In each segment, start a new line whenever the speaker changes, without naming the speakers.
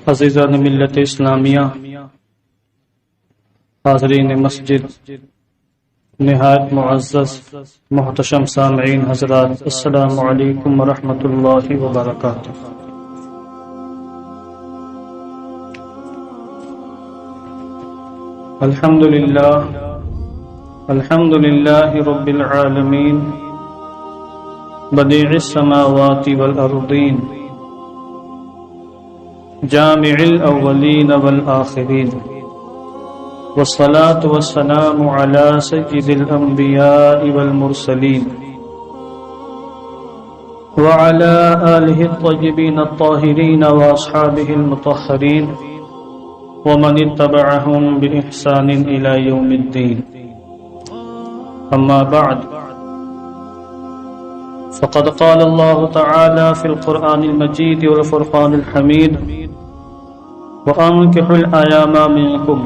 عزیزان ملت اسلامیہ، حاضرین مسجد، نہایت معزز محتشم سامعین حضرات، السلام علیکم ورحمۃ اللہ وبرکاتہ۔ الحمد للہ رب العالمین، بدیع السماوات والارضین، جامع الاولین والآخرین، والصلاة والسلام على سید الانبیاء والمرسلین، وعلى آلہ الطیبین الطاہرین واصحابہ المطہرین، ومن اتبعهم بإحسان إلى يوم الدين. أما بعد، فقد قال الله تعالى في القرآن المجيد والفرقان الحميد: وأنكحوا الأيام منكم.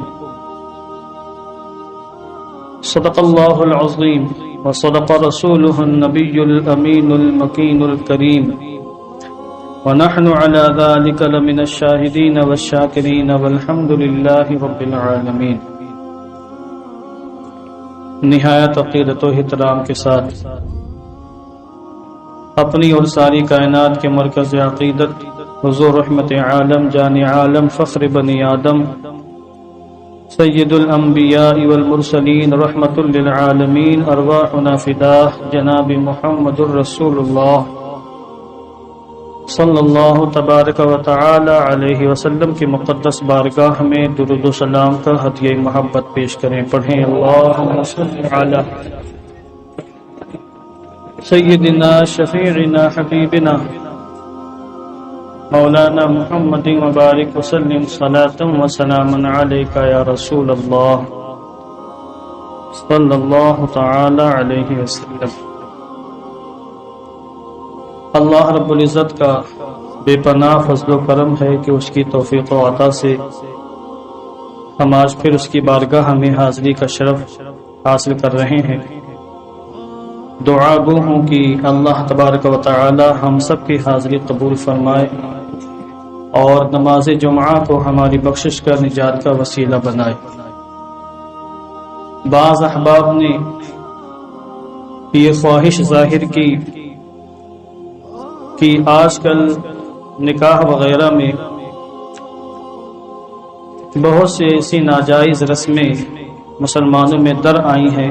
صدق الله العظيم وصدق رسوله النبي الأمين المكين الكريم، ونحن على ذلك لمن الشاهدين والشاكرين والحمد لله رب العالمين۔ نہایت عقیدت و احترام کے ساتھ اپنی اور ساری کائنات کے مرکز عقیدت حضور رحمت عالم، جان عالم، فخر بنی آدم، سید الانبیاء والمرسلین، رحمت للعالمین، ارواحنا فداہ جناب محمد الرسول اللہ صلی اللہ تبارک و تعالی علیہ وسلم کی مقدس بارگاہ میں درود و سلام کا ہدیہ محبت پیش کریں۔ پڑھیں اللہم صل علی سیدنا شفیعنا حبیبنا مولانا محمد مبارک وسلم صلاۃ و سلاما علیک یا رسول اللہ صلی اللہ تعالی علیہ وسلم۔ اللہ رب العزت کا بے پناہ فضل و کرم ہے کہ اس کی توفیق و عطا سے ہم آج پھر اس کی بارگاہ میں حاضری کا شرف حاصل کر رہے ہیں۔ دعا گو ہوں کہ اللہ تبارک و تعالی ہم سب کی حاضری قبول فرمائے اور نماز جمعہ کو ہماری بخشش کا نجات کا وسیلہ بنائے۔ بعض احباب نے یہ خواہش ظاہر کی کہ آج کل نکاح وغیرہ میں بہت سے ایسی ناجائز رسمیں مسلمانوں میں در آئی ہیں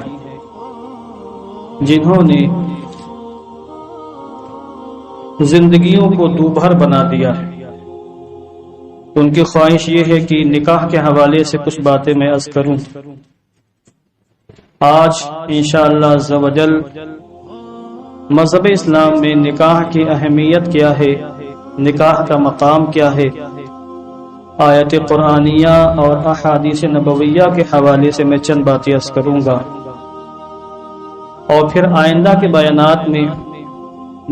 جنہوں نے زندگیوں کو دوبھر بنا دیا ہے۔ ان کی خواہش یہ ہے کہ نکاح کے حوالے سے کچھ باتیں میں عرض کروں۔ آج انشاءاللہ عز و جل مذہب اسلام میں نکاح کی اہمیت کیا ہے، نکاح کا مقام کیا ہے، آیت قرآنیہ اور احادیث نبویہ کے حوالے سے میں چند باتیں عرض کروں گا، اور پھر آئندہ کے بیانات میں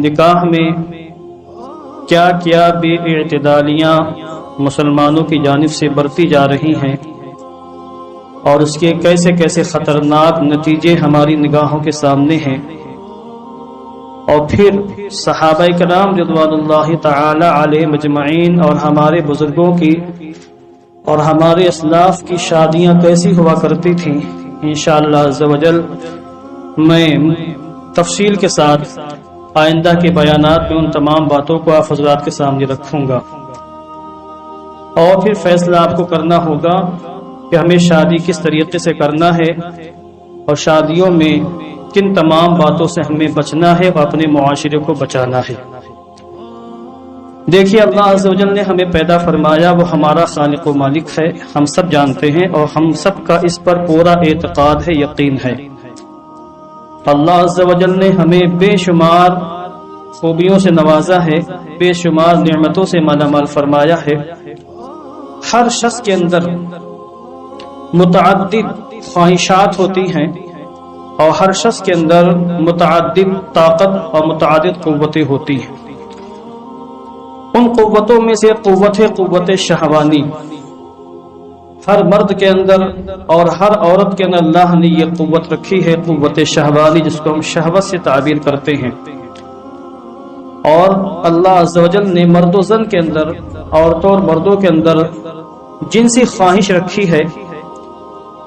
نکاح میں کیا کیا بے اعتدالیاں مسلمانوں کی جانب سے برتی جا رہی ہیں اور اس کے کیسے کیسے خطرناک نتیجے ہماری نگاہوں کے سامنے ہیں، اور پھر صحابہ کرام رضوان اللہ تعالی علیہ مجمعین اور ہمارے بزرگوں کی اور ہمارے اسلاف کی شادیاں کیسی ہوا کرتی تھیں۔ انشاءاللہ عز و جل میں تفصیل کے ساتھ آئندہ کے بیانات میں ان تمام باتوں کو آپ حضرات کے سامنے رکھوں گا، اور پھر فیصلہ آپ کو کرنا ہوگا کہ ہمیں شادی کس طریقے سے کرنا ہے اور شادیوں میں کن تمام باتوں سے ہمیں بچنا ہے اور اپنے معاشرے کو بچانا ہے۔ دیکھیے، اللہ عز و جل نے ہمیں پیدا فرمایا، وہ ہمارا خالق و مالک ہے، ہم سب جانتے ہیں اور ہم سب کا اس پر پورا اعتقاد ہے، یقین ہے۔ اللہ عز و جل نے ہمیں بے شمار خوبیوں سے نوازا ہے، بے شمار نعمتوں سے مالا مال فرمایا ہے۔ ہر شخص کے اندر متعدد خواہشات ہوتی ہیں اور ہر شخص کے اندر متعدد طاقت اور متعدد قوتیں ہوتی ہیں۔ ان قوتوں میں سے قوت شہوانی ہر مرد کے اندر اور ہر عورت کے اندر اللہ نے یہ قوت رکھی ہے، قوت شہوانی، جس کو ہم شہوت سے تعبیر کرتے ہیں۔ اور اللہ عز و جل نے مرد و زن کے اندر، عورتوں اور مردوں کے اندر جنسی خواہش رکھی ہے،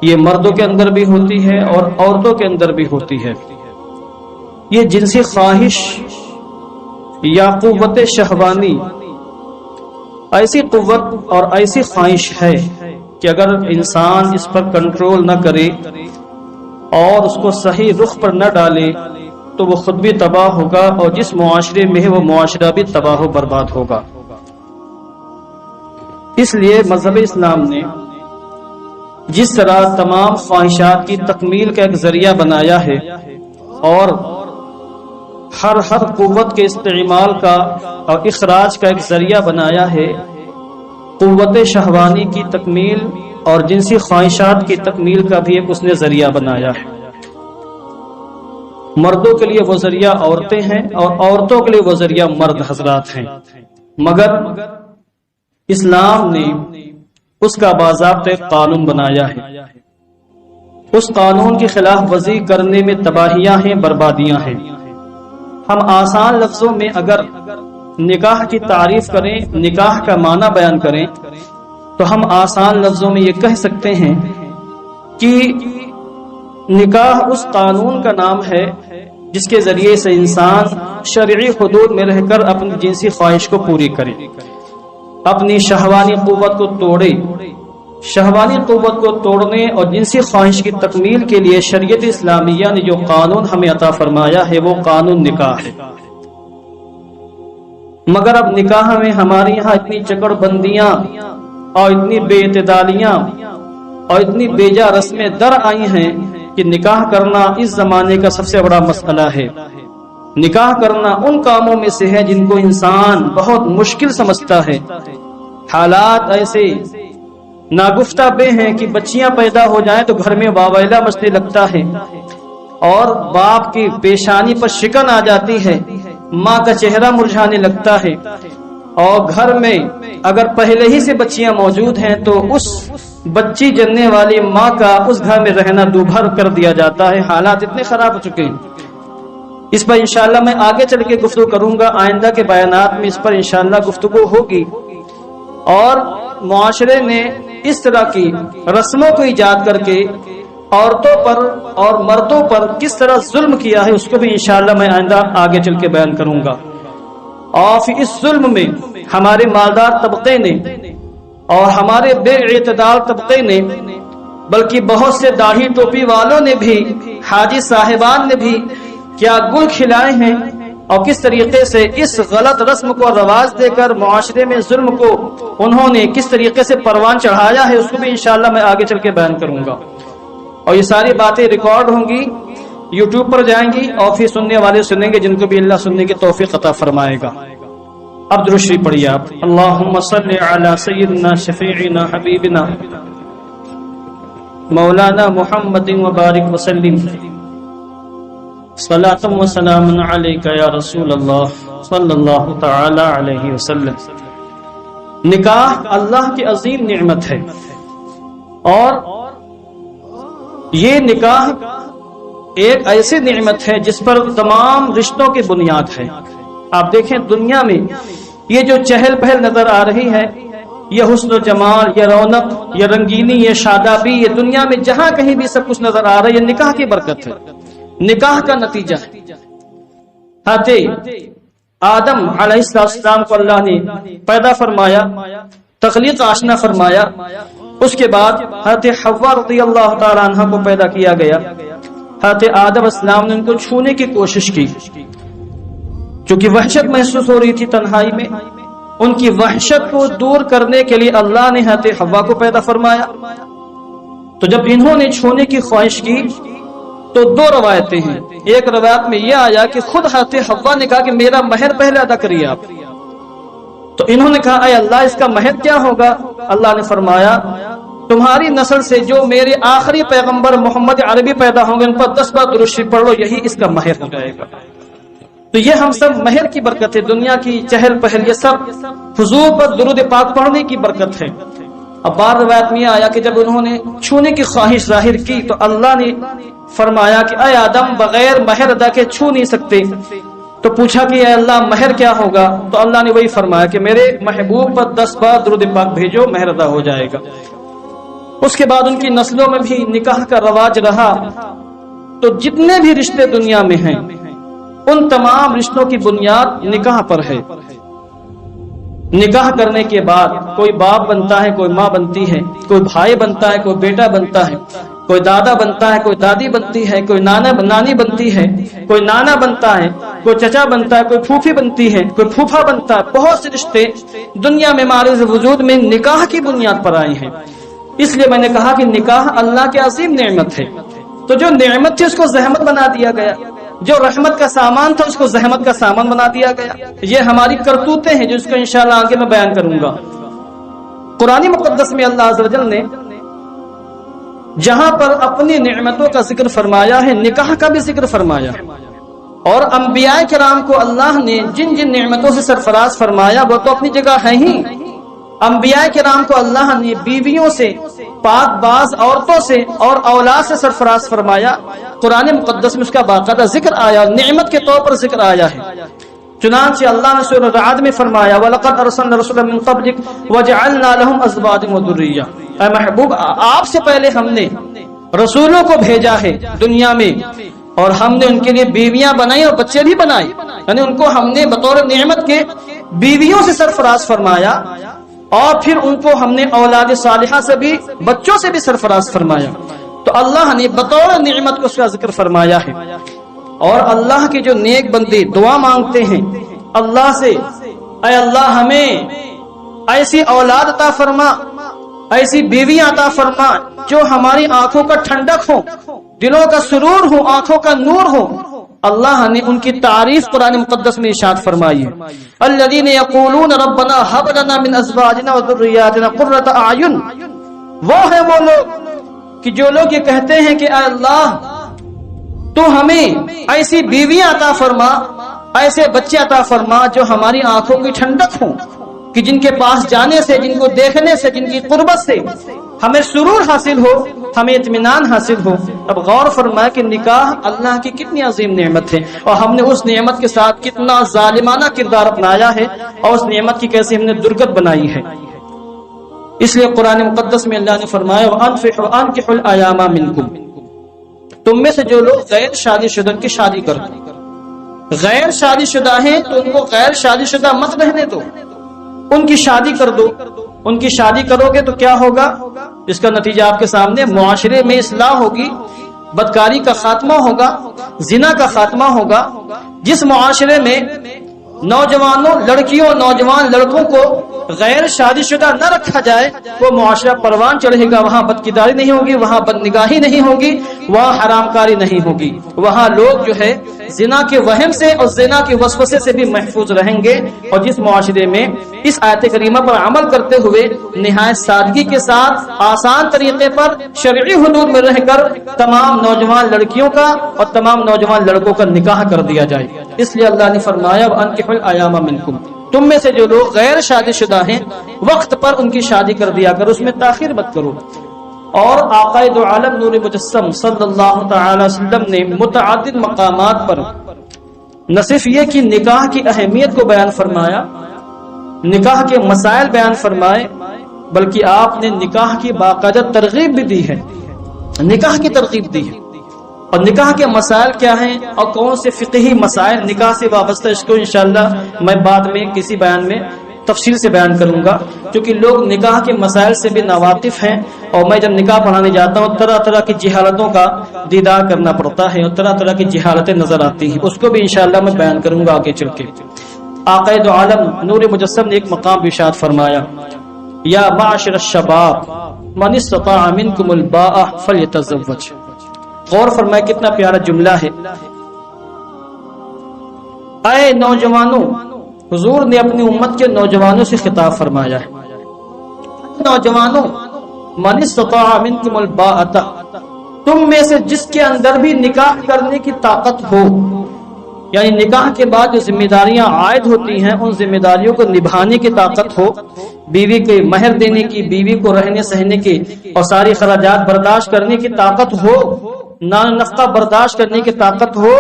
یہ مردوں کے اندر بھی ہوتی ہے اور عورتوں کے اندر بھی ہوتی ہے۔ یہ جنسی خواہش یا قوت شہوانی ایسی قوت اور ایسی خواہش ہے کہ اگر انسان اس پر کنٹرول نہ کرے اور اس کو صحیح رخ پر نہ ڈالے تو وہ خود بھی تباہ ہوگا، اور جس معاشرے میں ہے وہ معاشرہ بھی تباہ و برباد ہوگا۔ اس لیے مذہب اسلام نے جس طرح تمام خواہشات کی تکمیل کا ایک ذریعہ بنایا ہے اور ہر قوت کے استعمال کا اور اخراج کا ایک ذریعہ بنایا ہے، قوت شہوانی کی تکمیل اور جنسی خواہشات کی تکمیل کا بھی ایک اس نے ذریعہ بنایا ہے۔ مردوں کے لیے وہ ذریعہ عورتیں ہیں اور عورتوں کے لیے وہ ذریعہ مرد حضرات ہیں، مگر اسلام نے اس کا باضابطہ ایک قانون بنایا ہے۔ اس قانون کی خلاف ورزی کرنے میں تباہیاں ہیں، بربادیاں ہیں۔ ہم آسان لفظوں میں اگر نکاح کی تعریف کریں، نکاح کا معنی بیان کریں، تو ہم آسان لفظوں میں یہ کہہ سکتے ہیں کہ نکاح اس قانون کا نام ہے جس کے ذریعے سے انسان شرعی حدود میں رہ کر اپنی جنسی خواہش کو پوری کرے، اپنی شہوانی قوت کو توڑے۔ شہوانی قوت کو توڑنے اور جنسی خواہش کی تکمیل کے لیے شریعت اسلامیہ نے جو قانون ہمیں عطا فرمایا ہے وہ قانون نکاح ہے۔ مگر اب نکاح میں ہمارے یہاں اتنی چکر بندیاں اور اتنی بے اعتدالیاں اور اتنی بیجا رسمیں در آئی ہیں کہ نکاح کرنا اس زمانے کا سب سے بڑا مسئلہ ہے۔ نکاح کرنا ان کاموں میں سے ہے جن کو انسان بہت مشکل سمجھتا ہے۔ حالات ایسے ناگفتہ بے ہیں کہ بچیاں پیدا ہو جائیں تو گھر میں واویلا مچنے لگتا ہے اور باپ کی پیشانی پر شکن آ جاتی ہے، ماں کا چہرہ مرجھانے لگتا ہے، اور گھر میں اگر پہلے ہی سے بچیاں موجود ہیں تو اس بچی جننے والی ماں کا اس گھر میں رہنا دوبھر کر دیا جاتا ہے۔ حالات اتنے خراب ہو چکے ہیں۔ اس پر انشاءاللہ میں آگے چل کے گفتگو کروں گا، آئندہ کے بیانات میں اس پر انشاءاللہ گفتگو ہوگی۔ اور معاشرے نے اس طرح کی رسموں کو ایجاد کر کے عورتوں پر اور مردوں پر کس طرح ظلم کیا ہے اس کو بھی انشاءاللہ میں آئندہ آگے چل کے بیان کروں گا۔ اور اس ظلم میں ہمارے مالدار طبقے نے اور ہمارے بے اعتدال طبقے نے، بلکہ بہت سے داڑھی ٹوپی والوں نے بھی، حاجی صاحبان نے بھی کیا گل کھلائے ہیں، اور کس طریقے سے اس غلط رسم کو رواج دے کر معاشرے میں ظلم کو انہوں نے کس طریقے سے پروان چڑھایا ہے اس کو بھی انشاءاللہ میں آگے چل کے بیان کروں گا۔ اور یہ ساری باتیں ریکارڈ ہوں گی، یوٹیوب پر جائیں گی اور پھر سننے والے سنیں گے، جن کو بھی اللہ سننے کی توفیق عطا فرمائے گا۔ اب درود شریف پڑھیے آپ۔ اللہم صلی علی سیدنا شفیعنا حبیبنا مولانا محمد وبارک وسلم، صلاۃ و سلام علیک یا رسول اللہ صلی اللہ تعالی علیہ وسلم۔ نکاح اللہ کی عظیم نعمت ہے، اور یہ نکاح ایک ایسی نعمت ہے جس پر تمام رشتوں کی بنیاد ہے۔ آپ دیکھیں دنیا میں یہ جو چہل پہل نظر آ رہی ہے، یہ حسن و جمال، یہ رونق، یہ رنگینی، یہ شادابی، یہ دنیا میں جہاں کہیں بھی سب کچھ نظر آ رہا ہے، یہ نکاح کی برکت ہے، نکاح کا نتیجہ ہے۔ حضرت آدم علیہ السلام کو اللہ نے پیدا فرمایا، تخلیق آشنا فرمایا، اس کے بعد حضرت حوا رضی اللہ تعالی عنہ کو پیدا کیا گیا۔ حضرت آدم السلام نے ان کو چھونے کی کوشش کی، چونکہ وحشت محسوس ہو رہی تھی تنہائی میں، ان کی وحشت کو دور کرنے کے لیے اللہ نے حضرت حوا کو پیدا فرمایا۔ تو جب انہوں نے چھونے کی خواہش کی تو دو روایتیں ہیں۔ ایک روایت میں یہ آیا کہ خود حضرت حوا نے کہا کہ میرا مہر پہلے ادا کریے آپ، تو انہوں نے کہا اے اللہ اس کا مہر کیا ہوگا؟ اللہ نے فرمایا تمہاری نسل سے جو میرے آخری پیغمبر محمد عربی پیدا ہوں گے ان پر 10 بار درود شریف پڑھ لو، یہی اس کا مہر ہو جائے گا۔ تو یہ ہم سب مہر کی برکت ہے، دنیا کی چہل پہل یہ سب حضور پر درود پاک پڑھنے کی برکت ہے۔ اب بعض روایت میں آیا کہ جب انہوں نے چھونے کی خواہش ظاہر کی تو اللہ نے فرمایا کہ اے آدم بغیر مہر ادا کے چھو نہیں سکتے، تو پوچھا کہ اے اللہ مہر کیا ہوگا؟ تو اللہ نے وہی فرمایا کہ میرے محبوب پر 10 بار درود پاک بھیجو، مہر ادا ہو جائے گا۔ اس کے بعد ان کی نسلوں میں بھی نکاح کا رواج رہا، تو جتنے بھی رشتے دنیا میں ہیں ان تمام رشتوں کی بنیاد نکاح پر ہے۔ نکاح کرنے کے بعد کوئی باپ بنتا ہے، کوئی ماں بنتی ہے، کوئی بھائی بنتا ہے، کوئی بیٹا بنتا ہے، کوئی دادا بنتا ہے، کوئی دادی بنتی ہے، کوئی نانی بنتی ہے، کوئی نانا بنتا ہے، کوئی چچا بنتا ہے، کوئی پھوپھی بنتی ہے، کوئی پھوپھا بنتا ہے۔ بہت سے رشتے دنیا میں معرض وجود میں نکاح کی بنیاد پر آئے ہیں۔ اس لیے میں نے کہا کہ نکاح اللہ کی عظیم نعمت ہے، تو جو نعمت تھی اس کو زحمت بنا دیا گیا، جو رحمت کا سامان تھا اس کو زحمت کا سامان بنا دیا گیا۔ یہ ہماری کرتوتیں ہیں جس کو انشاءاللہ آگے میں بیان کروں گا۔ قرآن مقدس میں اللہ عز و جل نے جہاں پر اپنی نعمتوں کا ذکر فرمایا ہے، نکاح کا بھی ذکر فرمایا ہے، اور انبیاء کرام کو اللہ نے جن جن نعمتوں سے سرفراز فرمایا وہ تو اپنی جگہ ہے ہی۔ انبیاء کرام کو اللہ نے بیویوں سے، پاک باز عورتوں سے اور اولاد سے سرفراز فرمایا۔ قرآن مقدس میں اس کا باقاعدہ ذکر آیا، نعمت کے طور پر ذکر آیا ہے۔ چنانچہ اللہ نے سورہ رعد میں فرمایا وَلَقَدْ أَرْسَلْنَا رُسُلًا مِّن قَبْلِكَ وَجَعَلْنَا لَهُمْ أَزْوَاجًا وَذُرِّيَّةً۔ اے محبوب، آپ سے پہلے ہم نے رسولوں کو بھیجا ہے دنیا میں، اور ہم نے ان کے لیے بیویاں بنائی اور بچے بھی بنائے، یعنی ان کو ہم نے بطور نعمت کے بیویوں سے سرفراز فرمایا، اور پھر ان کو ہم نے اولاد صالحہ سے بھی، بچوں سے بھی سرفراز فرمایا۔ تو اللہ نے بطور نعمت کو اس کا ذکر فرمایا ہے۔ اور اللہ کے جو نیک بندے دعا مانگتے ہیں اللہ سے، اے اللہ ہمیں ایسی اولاد عطا فرما، ایسی بیویاں عطا فرما جو ہماری آنکھوں کا ٹھنڈک ہو، دلوں کا سرور ہو، آنکھوں کا نور ہو۔ اللہ نے ان کی تعریف قرآن مقدس میں ارشاد فرمائی ہے، الذین یقولون ربنا ھب لنا من ازواجنا وذریاتنا قرۃ اعین۔ وہ ہے وہ لوگ کہ جو لوگ یہ کہتے ہیں کہ اے اللہ تو ہمیں ایسی بیویاں عطا فرما، ایسے بچے عطا فرما جو ہماری آنکھوں کی ٹھنڈک ہوں، کہ جن کے پاس جانے سے، جن کو دیکھنے سے، جن کی قربت سے ہمیں سرور حاصل ہو، ہمیں اطمینان حاصل ہو۔ اب غور فرمائے کہ نکاح اللہ کی کتنی عظیم نعمت ہے، اور ہم نے اس نعمت کے ساتھ کتنا ظالمانہ کردار اپنایا ہے، اور اس نعمت کی کیسے ہم نے درگت بنائی ہے۔ اس لیے قرآن مقدس میں اللہ نے فرمایا وَأَنكِحُوا الْأَيَامَ مِنكُمْ، تم میں سے جو لوگ غیر شادی شدہ کی شادی کر دو، غیر شادی شدہ ہیں تو ان کو غیر شادی شدہ مت رہنے دو، ان کی شادی کر دو۔ ان کی شادی کرو گے تو کیا ہوگا؟ اس کا نتیجہ آپ کے سامنے، معاشرے میں اصلاح ہوگی، بدکاری کا خاتمہ ہوگا، زنا کا خاتمہ ہوگا۔ جس معاشرے میں نوجوانوں، لڑکیوں، نوجوان لڑکوں کو غیر شادی شدہ نہ رکھا جائے وہ معاشرہ پروان چڑھے گا، وہاں بدکرداری نہیں ہوگی، وہاں بدنگاہی نہیں ہوگی، وہاں حرام کاری نہیں ہوگی، وہاں لوگ جو ہے زنا کے وہم سے اور زنا کے وسوسے سے بھی محفوظ رہیں گے۔ اور جس معاشرے میں اس آیت کریمہ پر عمل کرتے ہوئے نہایت سادگی کے ساتھ آسان طریقے پر شرعی حدود میں رہ کر تمام نوجوان لڑکیوں کا اور تمام نوجوان لڑکوں کا نکاح کر دیا جائے، اس لیے اللہ نے فرمایا وَأَنكِحُوا الْأَيَامَ مِنكُمْ، تم میں سے جو لوگ غیر شادی شدہ ہیں وقت پر ان کی شادی کر دیا کرو، اس میں تاخیر مت کرو۔ اور آقا دو عالم نور مجسم صلی اللہ تعالی وسلم نے متعدد مقامات پر نہ صرف یہ کہ نکاح کی اہمیت کو بیان فرمایا، نکاح کے مسائل بیان فرمائے، بلکہ آپ نے نکاح کی باقاعدہ ترغیب بھی دی ہے، نکاح کی ترغیب دی ہے۔ اور نکاح کے مسائل کیا ہیں اور کون سے فقہی مسائل نکاح سے وابستہ، اس کو انشاءاللہ میں بعد میں کسی بیان میں تفصیل سے بیان کروں گا، کیونکہ لوگ نکاح کے مسائل سے بھی ناواقف ہیں، اور میں جب نکاح پڑھانے جاتا ہوں طرح طرح کی جہالتوں کا دیدار کرنا پڑتا ہے، اور طرح طرح کی جہالتیں نظر آتی ہیں، اس کو بھی انشاءاللہ میں بیان کروں گا آگے چل کے۔ آقا دو عالم نور مجسم نے ایک مقام بھی ارشاد فرمایا، یا معاشر الشباب من استطاع منکم الباء فلیتزوج۔ غور فرمائے کتنا پیارا جملہ ہے، اے نوجوانوں، حضور نے اپنی امت کے نوجوانوں سے خطاب فرمایا ہے، نوجوانوں من استطاع منکم الباء، تم میں سے جس کے اندر بھی نکاح کرنے کی طاقت ہو، یعنی نکاح کے بعد جو ذمہ داریاں عائد ہوتی ہیں ان ذمہ داریوں کو نبھانے کی طاقت ہو، بیوی کے مہر دینے کی، بیوی کو رہنے سہنے کی اور ساری خراجات برداشت کرنے کی طاقت ہو، نان نفقہ برداشت کرنے کی طاقت ہو،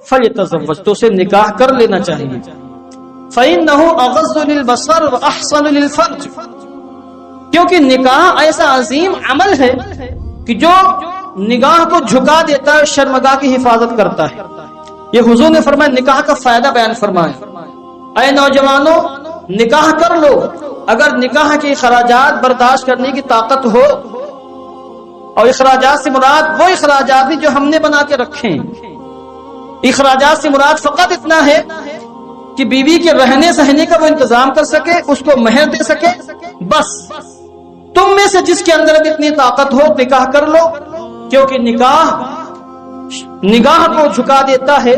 فلیتزوج، تو اسے نکاح کر لینا چاہیے. فإنه أغض للبصر وأحسن للفرج، کیونکہ نکاح ایسا عظیم عمل ہے کہ جو نگاہ کو جھکا دیتا ہے، شرمگاہ کی حفاظت کرتا ہے. یہ حضور نے فرمایا نکاح کا فائدہ بیان فرمایا. اے نوجوانوں نکاح کر لو اگر نکاح کے اخراجات برداشت کرنے کی طاقت ہو، اور اخراجات سے مراد وہ اخراجات بھی جو ہم نے بنا کے رکھے ہیں. اخراجات سے مراد فقط اتنا ہے کہ بیوی کے رہنے سہنے کا وہ انتظام کر سکے، اس کو مہر دے سکے، بس. تم میں سے جس کے اندر اب اتنی طاقت ہو نکاح کر لو، کیونکہ نگاہ کو جھکا دیتا ہے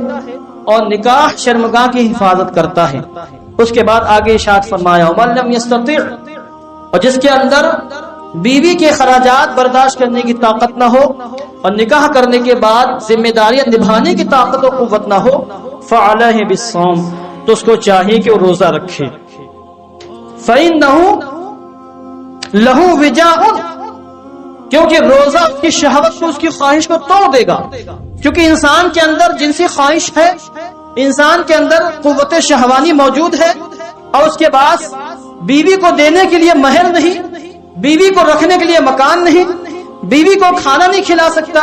اور نکاح شرمگاہ کی حفاظت کرتا ہے. اس کے بعد آگے ارشاد فرمایا وَمَن لَّمْ يَسْتَطِعْ، اور جس کے اندر بیوی کے خراجات برداشت کرنے کی طاقت نہ ہو اور نکاح کرنے کے بعد ذمہ داریاں نبھانے کی طاقت و قوت نہ ہو، فَعَلَيْهِ بِالصَّوْمِ، تو اس کو چاہیے کہ وہ روزہ رکھے. فَإِنَّهُ لَهُ وِجَاءٌ، کیونکہ روزہ اس کی شہوت کو، اس کی خواہش کو توڑ دے گا. کیونکہ انسان کے اندر جنسی خواہش ہے، انسان کے اندر قوت شہوانی موجود ہے، اور اس کے بعد بیوی کو دینے کے لیے مہر نہیں، بیوی کو رکھنے کے لیے مکان نہیں، بیوی کو کھانا نہیں کھلا سکتا،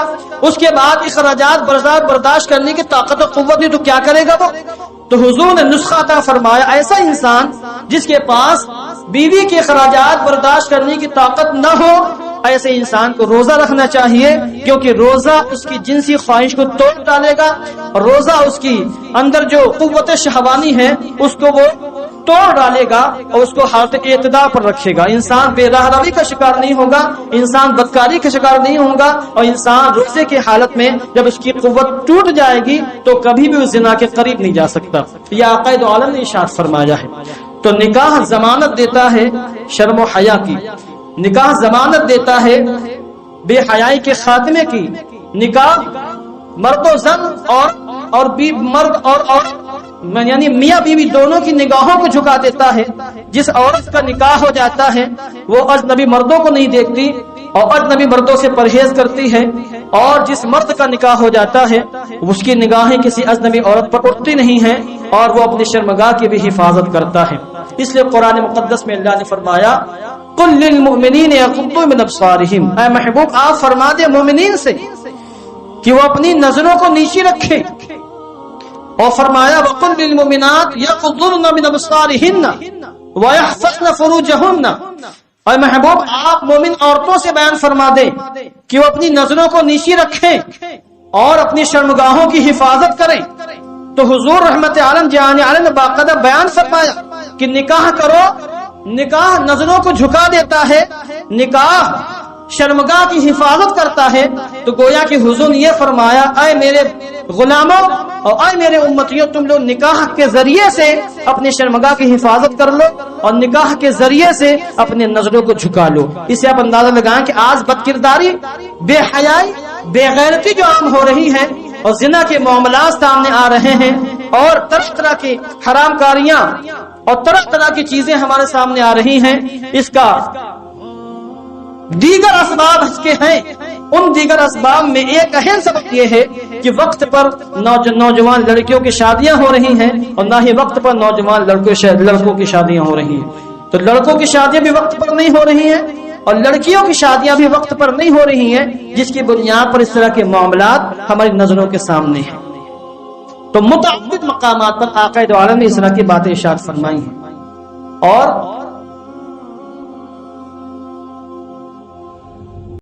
اس کے بعد اخراجات برداشت کرنے کی طاقت و قوت نہیں، تو کیا کرے گا وہ؟ تو حضور نے نسخہ عطا فرمایا ایسا انسان جس کے پاس بیوی کے اخراجات برداشت کرنے کی طاقت نہ ہو، ایسے انسان کو روزہ رکھنا چاہیے، کیونکہ روزہ اس کی جنسی خواہش کو توڑ ڈالے گا، اور روزہ اس کی اندر جو قوت شہوانی ہے اس کو وہ توڑ ڈالے گا اور اس کو حالت اعتدال پر رکھے گا. انسان بے راہ روی کا شکار نہیں ہوگا، انسان بدکاری کا شکار نہیں ہوگا، اور انسان روزے کی حالت میں جب اس کی قوت ٹوٹ جائے گی تو کبھی بھی اس زنا کے قریب نہیں جا سکتا. یہ آقا دو عالم نے ارشاد فرمایا ہے. تو نکاح ضمانت دیتا ہے شرم و حیا کی، نکاح ضمانت دیتا ہے بے حیائی کے خاتمے کی. نکاح مرد و زن اور مرد اور یعنی میاں بیوی دونوں کی نگاہوں کو جھکا دیتا ہے. جس عورت کا نکاح ہو جاتا ہے وہ اجنبی مردوں کو نہیں دیکھتی اور اجنبی مردوں سے پرہیز کرتی ہے، اور جس مرد کا نکاح ہو جاتا ہے اس کی نگاہیں کسی اجنبی عورت پر اٹھتی نہیں ہیں، اور وہ اپنی شرمگاہ کی بھی حفاظت کرتا ہے. اس لیے قرآن مقدس میں اللہ نے فرمایا قُل لِّلْمُؤْمِنِينَ يَغُضُّوا مِنْ أَبْصَارِهِمْ، اے محبوب آپ فرما دے مومنین سے کہ وہ اپنی نظروں کو نیچی رکھے. اور فرمایا وَقُلْ لِلْمُؤْمِنَاتِ يَغْضُضْنَ مِنْ أَبْصَارِهِنَّ وَيَحْفَظْنَ فُرُوجَهُنَّ، اور محبوب آپ مومن عورتوں سے بیان فرما دیں کہ وہ اپنی نظروں کو نیچی رکھیں اور اپنی شرمگاہوں کی حفاظت کریں. تو حضور رحمت عالم جان عالم نے باقاعدہ بیان فرمایا کہ نکاح کرو، نکاح نظروں کو جھکا دیتا ہے، نکاح شرمگاہ کی حفاظت کرتا ہے. تو گویا کہ حضور نے یہ فرمایا اے میرے غلاموں اور اے میرے امتیوں، تم لوگ نکاح کے ذریعے سے اپنی شرمگاہ کی حفاظت کر لو اور نکاح کے ذریعے سے اپنے نظروں کو جھکا لو. اسے آپ اندازہ لگائیں کہ آج بدکرداری، بے حیائی، بے غیرتی جو عام ہو رہی ہے اور زنا کے معاملات سامنے آ رہے ہیں، اور طرح طرح کی حرام کاریاں اور طرح طرح کی چیزیں ہمارے سامنے آ رہی ہیں، اس کا دیگر اسباب اس کے ہیں. ان دیگر اسباب میں ایک اہم سبب یہ ہے کہ وقت پر نوجوان لڑکیوں کی شادیاں ہو رہی ہیں، اور نہ ہی وقت پر نوجوان لڑکوں کی شادیاں ہو رہی ہیں. تو لڑکوں کی شادیاں بھی وقت پر نہیں ہو رہی ہیں اور لڑکیوں کی شادیاں بھی وقت پر نہیں ہو رہی ہیں، جس کی بنیاد پر اس طرح کے معاملات ہماری نظروں کے سامنے ہیں. تو متعدد مقامات پر آقا دو عالم نے اس طرح کی باتیں ارشاد فرمائی ہیں. اور